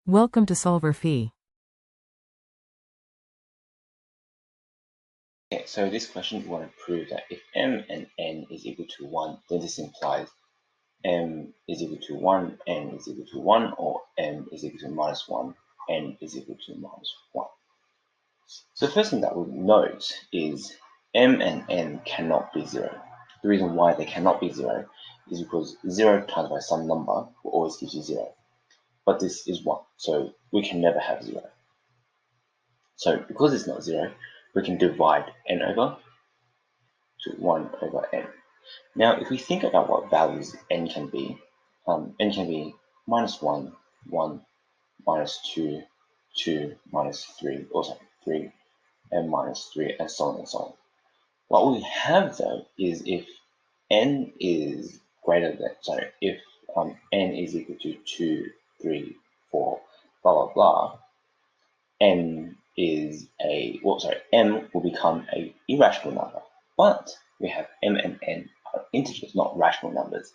Welcome to solverfy. Okay, so this question we want to prove that if m and n is equal to 1, then this implies m is equal to 1, n is equal to 1, or m is equal to minus 1, n is equal to minus 1. So the first thing that we'll note is m and n cannot be 0. The reason why they cannot be 0 is because 0 times by some number will always give you 0. But this is 1, so we can never have 0. So because it's not 0, we can divide n over to 1 over n. Now, if we think about what values n can be, n can be minus 1, 1, minus 2, 2, minus 3, or sorry, 3, and minus 3, and so on and so on. What we have though is if n is greater than, if n is equal to 2, 3, 4, blah, blah, blah, n is m will become an irrational number. But we have m and n are integers, not rational numbers.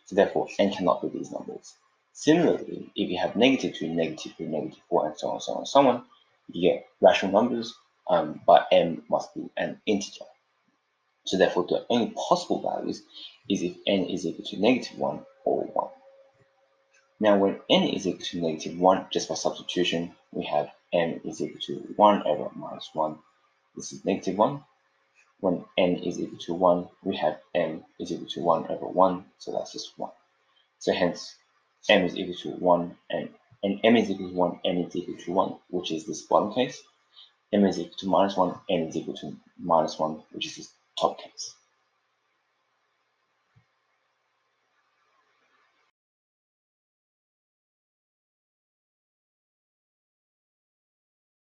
So therefore, n cannot be these numbers. Similarly, if you have negative 2, negative 3, negative 4, and so on, so on, so on, you get rational numbers, but m must be an integer. So therefore, the only possible values is if n is equal to negative 1 or 1. Now, when n is equal to negative 1, just by substitution, we have m is equal to 1 over minus 1. This is negative 1. When n is equal to 1, we have m is equal to 1 over 1, so that's just 1. So hence, m is equal to 1, and m is equal to 1, n is equal to 1, which is this bottom case. M is equal to minus 1, n is equal to minus 1, which is this top case.